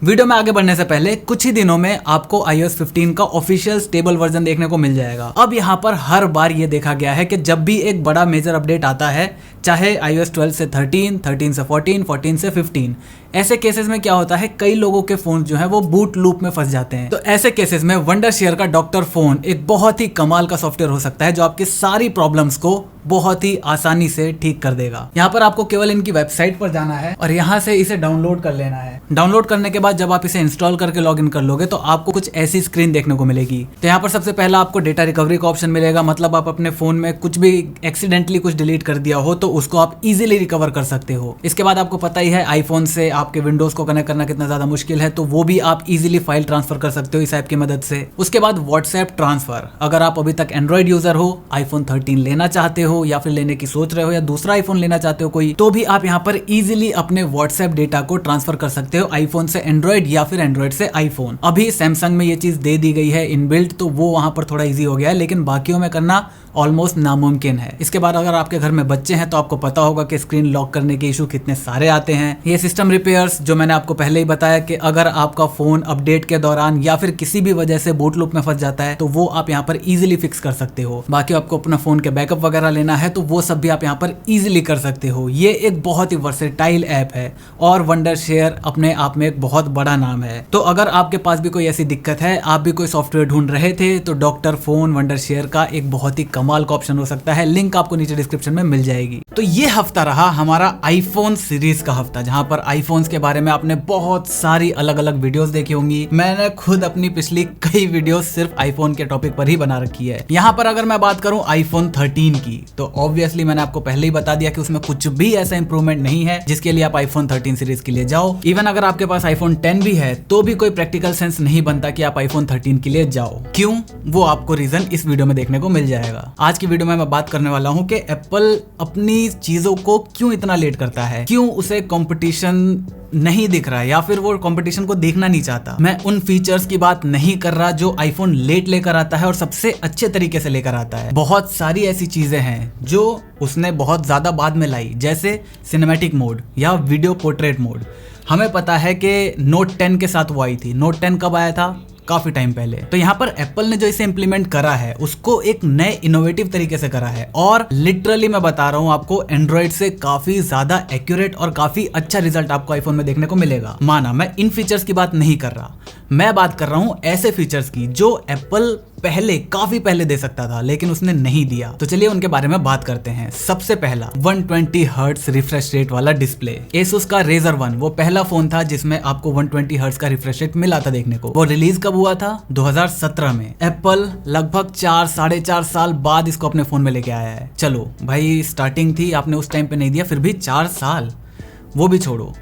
Video में आगे बढ़ने से पहले कुछ ही दिनों में आपको iOS 15 का ऑफिशियल स्टेबल वर्जन देखने को मिल जाएगा। अब यहाँ पर हर बार ये देखा गया है कि जब भी एक बड़ा मेजर अपडेट आता है, चाहे iOS 12 से 13, 13 से 14, 14 से 15, ऐसे केसेस में क्या होता है, कई लोगों के फोन जो है वो बूट लूप में फंस जाते हैं। तो ऐसे केसेस में वंडरशेयर का डॉक्टर फोन एक बहुत ही कमाल का सॉफ्टवेयर हो सकता है जो आपकी सारी प्रॉब्लम्स को बहुत ही आसानी से ठीक कर देगा। यहाँ पर आपको केवल इनकी वेबसाइट पर जाना है और यहाँ से इसे डाउनलोड कर लेना है। डाउनलोड करने के बाद जब आप इसे इंस्टॉल करके लॉगिन कर लोगे तो आपको कुछ ऐसी स्क्रीन देखने को मिलेगी। तो यहाँ पर सबसे पहला आपको डेटा रिकवरी का ऑप्शन मिलेगा, मतलब आप अपने फोन में कुछ भी एक्सीडेंटली कुछ डिलीट कर दिया हो तो उसको आप इजीली रिकवर कर सकते हो। इसके बाद आपको पता ही है आईफोन से आपके विंडोज को कनेक्ट करना कितना ज्यादा मुश्किल है, तो वो भी आप इजीली फाइल ट्रांसफर कर सकते हो इस ऐप की मदद से। उसके बाद व्हाट्सएप ट्रांसफर, अगर आप अभी तक एंड्रॉइड यूजर हो, आईफोन 13 लेना चाहते हो या फिर लेने की सोच रहे हो या दूसरा आईफोन लेना चाहते हो कोई, तो भी आप यहाँ पर इजीली अपने व्हाट्सएप डेटा को ट्रांसफर कर सकते हो आईफोन से एंड्रॉइड या फिर एंड्रॉइड से आईफोन। अभी सैमसंग में ये चीज दे दी गई है इनबिल्ट, तो वो वहां पर थोड़ा इजी हो गया है, लेकिन बाकियों में करना ऑलमोस्ट नामुमकिन है। इसके बाद अगर आपके घर में बच्चे हैं तो आपको पता होगा कि स्क्रीन लॉक करने के इशू कितने सारे आते हैं। ये सिस्टम रिपेयर्स जो मैंने आपको पहले ही बताया कि अगर आपका फोन अपडेट के दौरान या फिर किसी भी वजह से बूट लूप में फंस जाता है तो वो आप यहाँ पर इजीली फिक्स कर सकते हो। बाकी आपको अपना फोन के बैकअप वगैरह लेना है तो वो सब भी आप यहाँ पर इजीली कर सकते हो। ये एक बहुत ही वर्सेटाइल ऐप है और वंडरशेयर अपने आप में एक बहुत बड़ा नाम है। तो अगर आपके पास भी कोई ऐसी दिक्कत है, आप भी कोई सॉफ्टवेयर ढूंढ रहे थे, तो डॉक्टर फोन वंडरशेयर का एक बहुत ही कमाल का ऑप्शन हो सकता है। लिंक आपको नीचे डिस्क्रिप्शन में मिल जाएगी। तो ये हफ्ता रहा हमारा आईफोन सीरीज का हफ्ता, जहां पर आईफोन्स के बारे में आपने बहुत सारी अलग अलग वीडियोस देखी होंगी। मैंने खुद अपनी पिछली कई वीडियोस सिर्फ आईफोन के टॉपिक पर ही बना रखी है। यहाँ पर अगर मैं बात करूं आईफोन 13 की, तो ऑब्वियसली मैंने आपको पहले ही बता दिया कि उसमें कुछ भी ऐसा इंप्रूवमेंट नहीं है जिसके लिए आप आईफोन 13 सीरीज के लिए जाओ। इवन अगर आपके पास आईफोन 10 भी है तो भी कोई प्रैक्टिकल सेंस नहीं बनता कि आप आईफोन 13 के लिए जाओ। क्यों, वो आपको रीजन इस वीडियो में देखने को मिल जाएगा। आज की वीडियो में मैं बात करने वाला हूं कि एप्पल अपनी चीजों को क्यों इतना लेट करता है, क्यों उसे कंपटीशन नहीं दिख रहा है या फिर वो कंपटीशन को देखना नहीं चाहता। मैं उन फीचर्स की बात नहीं कर रहा जो आईफोन लेट लेकर आता है और सबसे अच्छे तरीके से लेकर आता है। बहुत सारी ऐसी चीजें हैं जो उसने बहुत ज्यादा बाद में लाई, जैसे सिनेमैटिक मोड या वीडियो पोर्ट्रेट मोड। हमें पता है कि नोट 10 के साथ वो आई थी। नोट 10 कब आया था? काफी टाइम पहले। तो यहाँ पर एप्पल ने जो इसे इंप्लीमेंट करा है उसको एक नए इनोवेटिव तरीके से करा है और लिटरली मैं बता रहा हूँ आपको एंड्रॉइड से काफी ज्यादा एक्यूरेट और काफी अच्छा रिजल्ट आपको आईफोन में देखने को मिलेगा। माना मैं इन फीचर्स की बात नहीं कर रहा, मैं बात कर रहा हूँ ऐसे फीचर्स की जो एप्पल पहले काफी पहले दे सकता था लेकिन उसने नहीं दिया। तो चलिए उनके बारे में बात करते हैं। सबसे पहला 120 हर्ट्ज रिफ्रेश रेट वाला डिस्प्ले। Asus का Razer 1 वो पहला फोन था जिसमें आपको 120 हर्ट्ज का रिफ्रेश रेट मिला था देखने को। वो रिलीज कब हुआ था? 2017 में। एप्पल लगभग 4-4.5 साल बाद इसको अपने फोन में लेके आया है। चलो भाई, स्टार्टिंग थी, आपने उस टाइम पे नहीं दिया, फिर भी 4 साल, वो भी छोड़ो।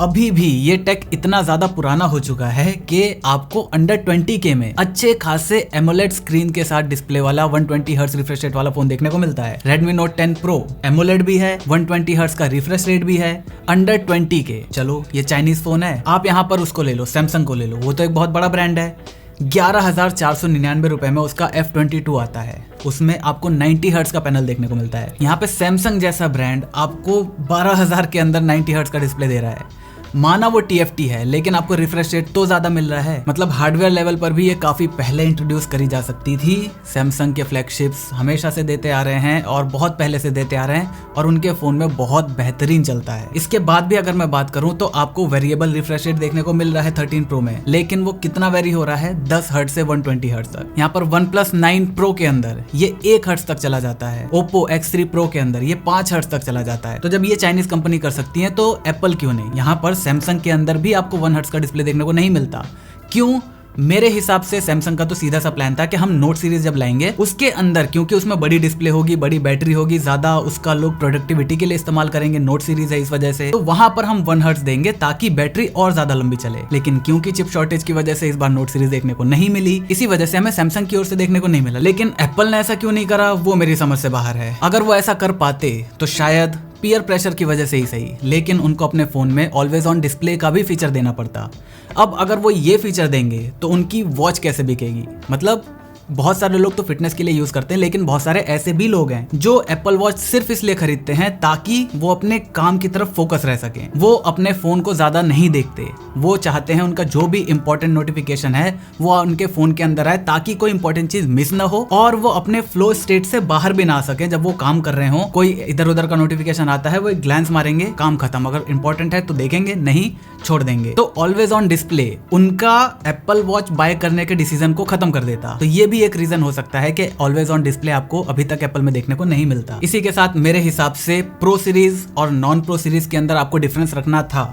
अभी भी ये टेक इतना ज्यादा पुराना हो चुका है कि आपको अंडर 20K में अच्छे खासे एमोलेड स्क्रीन के साथ डिस्प्ले वाला 120 हर्ट्ज रिफ्रेश रेट वाला फोन देखने को मिलता है। Redmi Note 10 Pro एमोलेड भी है, 120 हर्ट्ज का रिफ्रेश रेट भी है, अंडर 20K। चलो ये चाइनीज फोन है, आप यहाँ पर उसको ले लो, सैमसंग को ले लो, वो तो एक बहुत बड़ा ब्रांड है। 11,499 रुपए में उसका F22 आता है, उसमें आपको 90 हर्ट्ज का पैनल देखने को मिलता है। यहाँ पे सैमसंग जैसा ब्रांड आपको 12,000 के अंदर 90 हर्ट्ज का डिस्प्ले दे रहा है। माना वो TFT है लेकिन आपको रिफ्रेश रेट तो ज्यादा मिल रहा है। मतलब हार्डवेयर लेवल पर भी ये काफी पहले इंट्रोड्यूस करी जा सकती थी। सैमसंग के फ्लैगशिप्स हमेशा से देते आ रहे हैं और बहुत पहले से देते आ रहे हैं और उनके फोन में बहुत बेहतरीन चलता है। इसके बाद भी अगर मैं बात करूं तो आपको वेरिएबल रिफ्रेश रेट देखने को मिल रहा है 13 Pro में, लेकिन वो कितना वेरी हो रहा है? 10 हर्ट्ज से 120 हर्ट्ज तक। यहाँ पर OnePlus 9 Pro के अंदर ये 1 हर्ट्ज तक चला जाता है। Oppo X3 Pro के अंदर ये 5 हर्ट्ज तक चला जाता है। तो जब ये चाइनीज कंपनी कर सकती है तो एप्पल क्यों नहीं? यहाँ पर सैमसंग के अंदर भी आपको 1 हर्ट्ज का डिस्प्ले देखने को नहीं मिलता। क्यों? मेरे हिसाब से सैमसंग का तो सीधा सा प्लान था कि हम नोट सीरीज जब लाएंगे उसके अंदर, क्योंकि उसमें बड़ी डिस्प्ले होगी, बड़ी बैटरी होगी, ज्यादा उसका लोग प्रोडक्टिविटी के लिए इस्तेमाल करेंगे, नोट सीरीज है इस वजह से, तो वहां पर हम 1 हर्ट्ज देंगे ताकि बैटरी और ज्यादा लंबी चले। लेकिन क्योंकि चिप शॉर्टेज की वजह से इस बार नोट सीरीज देखने को नहीं मिली, इसी वजह से हमें सैमसंग की ओर से देखने को नहीं मिला। लेकिन एप्पल ने ऐसा क्यों नहीं करा वो मेरी समझ से बाहर है। अगर वो ऐसा कर पाते तो शायद पीयर प्रेशर की वजह से ही सही, लेकिन उनको अपने फोन में ऑलवेज ऑन डिस्प्ले का भी फीचर देना पड़ता। अब अगर वो ये फीचर देंगे तो उनकी वॉच कैसे बिकेगी? मतलब बहुत सारे लोग तो फिटनेस के लिए यूज करते हैं, लेकिन बहुत सारे ऐसे भी लोग हैं जो एप्पल वॉच सिर्फ इसलिए खरीदते हैं ताकि वो अपने काम की तरफ फोकस रह सके। वो अपने फोन को ज्यादा नहीं देखते, वो चाहते हैं उनका जो भी इंपॉर्टेंट नोटिफिकेशन है वो उनके फोन के अंदर आए ताकि कोई इंपॉर्टेंट चीज मिस ना हो और वो अपने फ्लो स्टेट से बाहर भी ना आ सके। जब वो काम कर रहे हो, कोई इधर उधर का नोटिफिकेशन आता है, वो एक ग्लैंस मारेंगे, काम खत्म। अगर इंपॉर्टेंट है तो देखेंगे, नहीं छोड़ देंगे। तो ऑलवेज ऑन डिस्प्ले उनका एप्पल वॉच बाय करने के डिसीजन को खत्म कर देता। तो ये भी एक रीजन हो सकता है कि ऑलवेज ऑन डिस्प्ले आपको अभी तक एप्पल में देखने को नहीं मिलता। इसी के साथ मेरे हिसाब से प्रो सीरीज और नॉन प्रो सीरीज के अंदर आपको डिफरेंस रखना था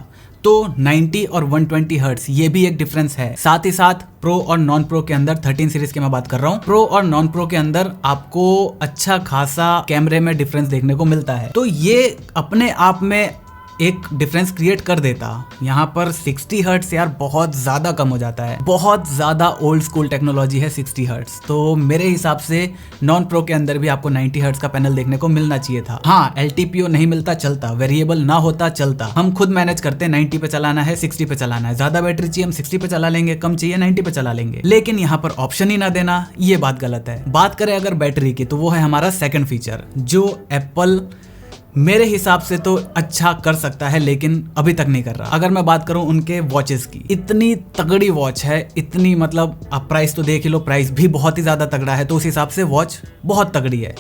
तो 90 और 120 हर्ट्ज ये भी एक डिफरेंस है। साथ ही साथ प्रो और नॉन प्रो के अंदर 13 सीरीज की मैं बात कर रहा हूँ, प्रो और नॉन प्रो के अंदर आपको अच्छा खासा कैमरे में डिफरेंस देखने को मिलता है। तो ये अपने आप में एक डिफरेंस क्रिएट कर देता। यहाँ पर 60 हर्ट्ज यार बहुत ज्यादा कम हो जाता है, बहुत ज्यादा ओल्ड स्कूल टेक्नोलॉजी है 60 हर्ट्ज। तो मेरे हिसाब से नॉन प्रो के अंदर भी आपको 90 हर्ट्ज का पैनल देखने को मिलना चाहिए था। हाँ, LTPO नहीं मिलता चलता, वेरिएबल ना होता चलता, हम खुद मैनेज करते हैं 90 पे चलाना है 60 पे चलाना है, ज्यादा बैटरी चाहिए हम 60 पे चला लेंगे, कम चाहिए 90 पे चला लेंगे। लेकिन यहाँ पर ऑप्शन ही ना देना, ये बात गलत है। बात करें अगर बैटरी की तो वो है हमारा सेकंड फीचर जो एप्पल मेरे हिसाब से तो अच्छा कर सकता है लेकिन अभी तक नहीं कर रहा। अगर मैं बात करूं उनके वॉचेस की, इतनी तगड़ी वॉच है, इतनी मतलब आप प्राइस तो देख ही लो, प्राइस भी बहुत ही ज्यादा तगड़ा है, तो उस हिसाब से वॉच बहुत तगड़ी है।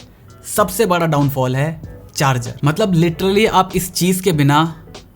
सबसे बड़ा डाउनफॉल है चार्जर। मतलब लिटरली आप इस चीज के बिना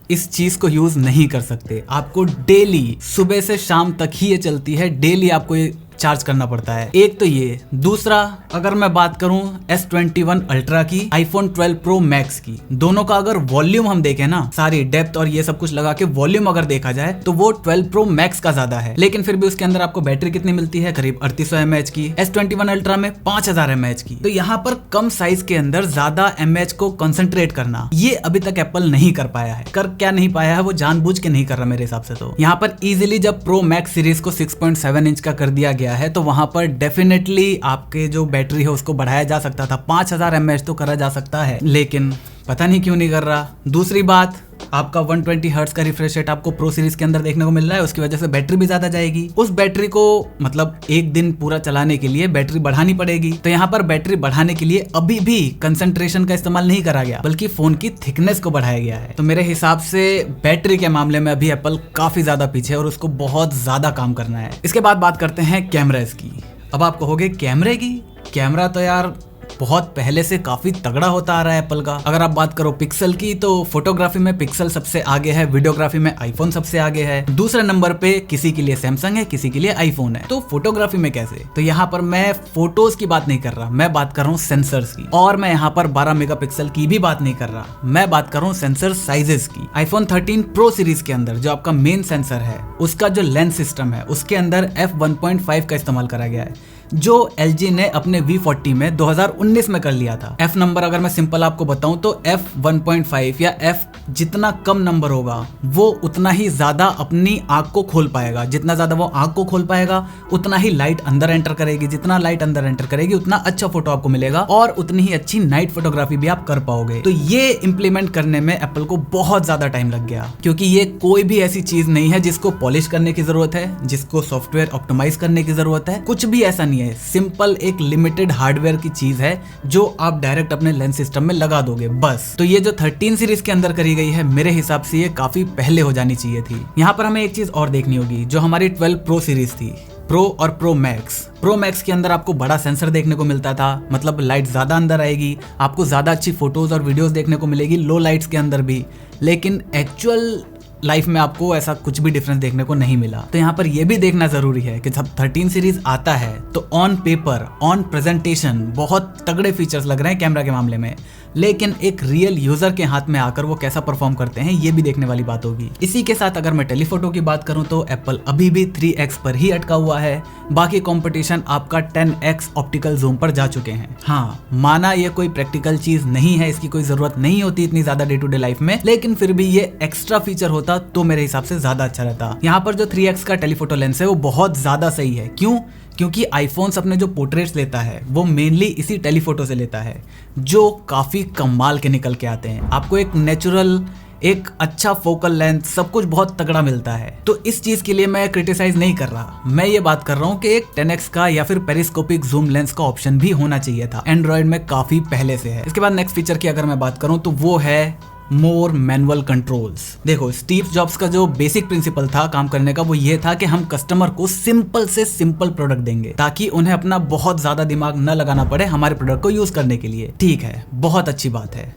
इस चीज को यूज नहीं कर सकते। आपको डेली सुबह से शाम तक ही ये चलती है, डेली आपको ये चार्ज करना पड़ता है। एक तो ये, दूसरा अगर मैं बात करूं S21 अल्ट्रा की, iPhone 12 Pro Max की, दोनों का अगर वॉल्यूम हम देखें ना, सारी डेप्थ और ये सब कुछ लगा के वॉल्यूम अगर देखा जाए तो वो 12 Pro Max का ज्यादा है। लेकिन फिर भी उसके अंदर आपको बैटरी कितनी मिलती है, करीब 3800 mAh की, S21 अल्ट्रा में 5000 mAh की। तो यहाँ पर कम साइज के अंदर ज्यादा mAh को कंसंट्रेट करना, ये अभी तक एप्पल नहीं कर पाया है। कर क्या नहीं पाया है, वो जानबूझ के नहीं कर रहा मेरे हिसाब से। तो यहाँ पर इजिली जब Pro Max सीरीज को 6.7 इंच का कर दिया गया है तो वहां पर डेफिनेटली आपके जो बैटरी है उसको बढ़ाया जा सकता था, 5000 mAh तो करा जा सकता है, लेकिन पता नहीं क्यों नहीं कर रहा। दूसरी बात, आपका 120 हर्ट्ज का रिफ्रेश रेट आपको प्रो सीरीज के अंदर देखने को मिल रहा है, उसकी वजह से बैटरी भी ज्यादा जाएगी। उस बैटरी को मतलब एक दिन पूरा चलाने के लिए बैटरी बढ़ानी पड़ेगी। तो यहाँ पर बैटरी बढ़ाने के लिए अभी भी कंसंट्रेशन का इस्तेमाल नहीं करा गया, बल्कि फोन की थिकनेस को बढ़ाया गया है। तो मेरे हिसाब से बैटरी के मामले में अभी एप्पल काफी ज्यादा पीछे है और उसको बहुत ज्यादा काम करना है। इसके बाद बात करते हैं कैमरास की। अब आप कहोगे कैमरे की, कैमरा तो यार बहुत पहले से काफी तगड़ा होता आ रहा है एप्पल का। अगर आप बात करो पिक्सल की तो फोटोग्राफी में पिक्सल सबसे आगे है, वीडियोग्राफी में आईफोन सबसे आगे है, दूसरे नंबर पे किसी के लिए सैमसंग है, किसी के लिए आईफोन है। तो फोटोग्राफी में कैसे, तो यहाँ पर मैं फोटोज की बात नहीं कर रहा, मैं बात कर रहा हूँ सेंसर्स की। और मैं यहाँ पर 12 मेगापिक्सल की भी बात नहीं कर रहा, मैं बात कर रहा हूँ सेंसर साइजेस की। आईफोन 13 प्रो सीरीज के अंदर जो आपका मेन सेंसर है उसका जो लेंस सिस्टम है उसके अंदर f1.5 का इस्तेमाल करा गया है, जो LG ने अपने V40 में 2019 में कर लिया था। F नंबर अगर मैं सिंपल आपको बताऊं तो f1.5 या f जितना कम नंबर होगा वो उतना ही ज्यादा अपनी आंख को खोल पाएगा। जितना ज्यादा वो आंख को खोल पाएगा उतना ही लाइट अंदर एंटर करेगी, जितना लाइट अंदर एंटर करेगी उतना अच्छा फोटो आपको मिलेगा और उतनी ही अच्छी नाइट फोटोग्राफी भी आप कर पाओगे। तो ये इंप्लीमेंट करने में एप्पल को बहुत ज्यादा टाइम लग गया, क्योंकि ये कोई भी ऐसी चीज नहीं है जिसको पॉलिश करने की जरूरत है, जिसको सॉफ्टवेयर ऑप्टिमाइज करने की जरूरत है, कुछ भी ऐसा नहीं है। सिंपल एक लिमिटेड हार्डवेयर की चीज है जो आप डायरेक्ट अपने लेंस सिस्टम में लगा दोगे बस। तो ये जो 13 सीरीज के अंदर करी गई है मेरे हिसाब से ये काफी पहले हो जानी चाहिए थी। यहाँ पर हमें एक चीज और देखनी होगी, जो हमारी 12 प्रो सीरीज थी, प्रो और प्रो मैक्स के अंदर आपको बड़ा सेंसर देखने को मिलता था, मतलब लाइट ज्यादा अंदर आएगी, आपको ज्यादा अच्छी फोटोज और वीडियोस देखने को मिलेगी लो लाइट्स के अंदर भी। लेकिन एक्चुअल लाइफ में आपको ऐसा कुछ भी डिफरेंस देखने को नहीं मिला। तो यहाँ पर यह भी देखना जरूरी है कि जब 13 सीरीज आता है तो ऑन पेपर, ऑन प्रेजेंटेशन बहुत तगड़े फीचर्स लग रहे हैं कैमरा के मामले में, लेकिन एक रियल यूजर के हाथ में आकर वो कैसा परफॉर्म करते हैं ये भी देखने वाली बात होगी। इसी के साथ अगर मैं टेलीफोटो की बात करूं तो एप्पल अभी भी 3x पर ही अटका हुआ है, बाकी कंपटीशन आपका 10x ऑप्टिकल जूम पर जा चुके हैं। हाँ, माना ये कोई प्रैक्टिकल चीज नहीं है, इसकी कोई जरूरत नहीं होती इतनी ज्यादा डे टू डे लाइफ में, लेकिन फिर भी ये एक्स्ट्रा फीचर होता तो मेरे हिसाब से ज्यादा अच्छा रहता। यहाँ पर जो 3x का टेलीफोटो लेंस है वो बहुत ज्यादा सही है। क्यों? क्योंकि आईफोन्स अपने जो पोर्ट्रेट्स लेता है वो मेनली इसी टेलीफोटो से लेता है, जो काफी कमाल के निकल के आते हैं। आपको एक नेचुरल एक अच्छा फोकल लेंथ, सब कुछ बहुत तगड़ा मिलता है। तो इस चीज के लिए मैं क्रिटिसाइज नहीं कर रहा, मैं ये बात कर रहा हूँ कि एक 10x का या फिर पेरिस्कोपिक जूम लेंस का ऑप्शन भी होना चाहिए था। एंड्रॉइड में काफी पहले से है। इसके बाद नेक्स्ट फीचर की अगर मैं बात करूँ तो वो है मोर मैनुअल कंट्रोल्स। देखो, स्टीव जॉब्स का जो बेसिक प्रिंसिपल था काम करने का, वो ये था कि हम कस्टमर को सिंपल से सिंपल प्रोडक्ट देंगे ताकि उन्हें अपना बहुत ज्यादा दिमाग न लगाना पड़े हमारे प्रोडक्ट को यूज करने के लिए। ठीक है, बहुत अच्छी बात है।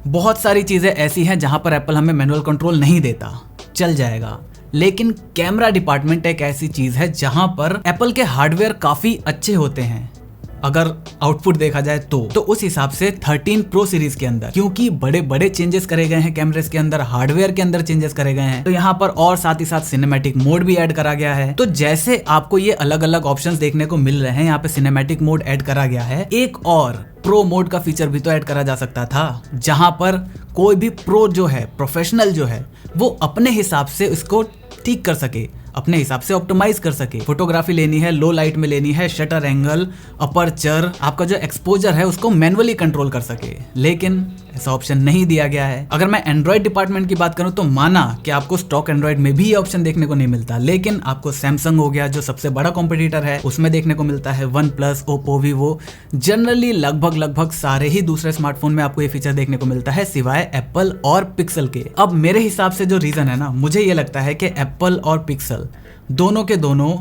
बहुत सारी चीजें ऐसी हैं जहां पर एप्पल हमें मैनुअल कंट्रोल नहीं देता, चल जाएगा। लेकिन कैमरा डिपार्टमेंट एक ऐसी चीज है जहां पर एप्पल के हार्डवेयर काफी अच्छे होते हैं अगर आउटपुट देखा जाए तो उस हिसाब से 13 प्रो सीरीज के अंदर, क्योंकि बड़े बड़े चेंजेस करे गए हैं कैमरेस के अंदर, हार्डवेयर के अंदर चेंजेस करे गए हैं, तो यहाँ पर और साथ ही साथ सिनेमैटिक मोड भी ऐड करा गया है। तो जैसे आपको ये अलग अलग ऑप्शंस देखने को मिल रहे हैं, यहाँ पे सिनेमैटिक मोड ऐड करा गया है, एक और प्रो मोड का फीचर भी तो ऐड करा जा सकता था, जहां पर कोई भी प्रो जो है, प्रोफेशनल जो है, वो अपने हिसाब से इसको ठीक कर सके, अपने हिसाब से ऑप्टिमाइज कर सके। फोटोग्राफी लेनी है, लो लाइट में लेनी है, शटर एंगल, अपर्चर, आपका जो एक्सपोजर है उसको मैनुअली कंट्रोल कर सके। लेकिन ऐसा ऑप्शन नहीं दिया गया है। अगर मैं एंड्रॉइड डिपार्टमेंट की बात करूं तो माना कि आपको स्टॉक एंड्रॉइड में भी ये ऑप्शन देखने को नहीं मिलता, लेकिन आपको सैमसंग हो गया जो सबसे बड़ा कॉम्पिटिटर है, उसमें देखने को मिलता है, one plus, Oppo, Vivo, generally लगभग सारे ही दूसरे स्मार्टफोन में आपको ये फीचर देखने को मिलता है सिवाय एप्पल और पिक्सल के। अब मेरे हिसाब से जो रीजन है ना, मुझे ये लगता है कि एप्पल और पिक्सल दोनों के दोनों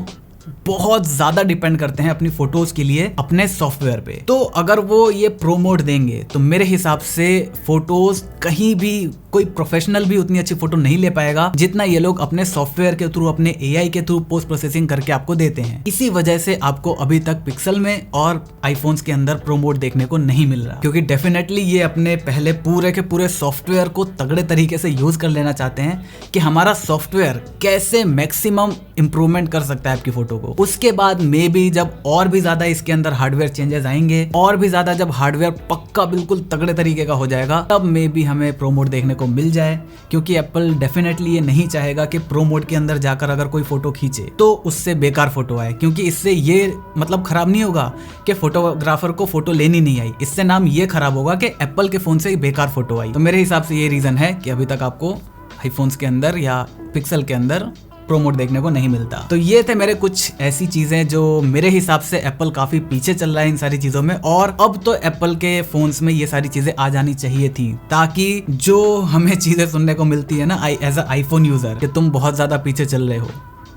बहुत ज्यादा डिपेंड करते हैं अपनी फोटोज के लिए अपने सॉफ्टवेयर पे। तो अगर वो ये प्रो मोड देंगे तो मेरे हिसाब से फोटोज कहीं भी कोई प्रोफेशनल भी उतनी अच्छी फोटो नहीं ले पाएगा जितना ये लोग अपने सॉफ्टवेयर के थ्रू, अपने एआई के थ्रू पोस्ट प्रोसेसिंग करके आपको देते हैं। इसी वजह से आपको अभी तक पिक्सल में और आईफोन्स के अंदर प्रो मोड देखने को नहीं मिल रहा, क्योंकि डेफिनेटली ये अपने पहले पूरे के पूरे सॉफ्टवेयर को तगड़े तरीके से यूज कर लेना चाहते हैं कि हमारा सॉफ्टवेयर कैसे मैक्सिमम इंप्रूवमेंट कर सकता है आपकी फोटो को। उसके बाद मे बी जब और भी ज्यादा इसके अंदर हार्डवेयर चेंजेस आएंगे, और भी ज्यादा जब हार्डवेयर पक्का बिल्कुल तगड़े तरीके का हो जाएगा, तब मे बी हमें प्रो मोड देखने को मिल जाए। क्योंकि एप्पल डेफिनेटली ये नहीं चाहेगा कि प्रो मोड के अंदर जाकर अगर कोई फोटो खींचे तो उससे बेकार फोटो आए, क्योंकि इससे ये मतलब खराब नहीं होगा कि फोटोग्राफर को फोटो लेनी नहीं आई, इससे नाम ये खराब होगा कि एप्पल के फोन से बेकार फोटो आई। तो मेरे हिसाब से ये रीजन है कि अभी तक आपको आईफोन्स के अंदर या पिक्सल के अंदर प्रो मोड देखने को नहीं मिलता। तो ये थे मेरे कुछ ऐसी चीजें जो मेरे हिसाब से एप्पल काफी पीछे चल रहा है इन सारी चीजों में, और अब तो एप्पल के फोन्स में ये सारी चीजें आ जानी चाहिए थी, ताकि जो हमें चीजें सुनने को मिलती है ना एज अ आईफोन यूजर कि तुम बहुत ज्यादा पीछे चल रहे हो,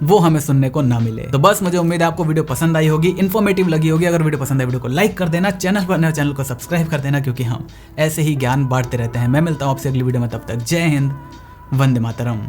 वो हमें सुनने को ना मिले। तो बस मुझे उम्मीद है आपको वीडियो पसंद आई होगी, इन्फॉर्मेटिव लगी होगी। अगर वीडियो पसंद आई, वीडियो को लाइक कर देना, चैनल को सब्सक्राइब कर देना, क्योंकि हम ऐसे ही ज्ञान बांटते रहते हैं। मैं मिलता हूँ आपसे अगली वीडियो में, तब तक जय हिंद, वंदे मातरम।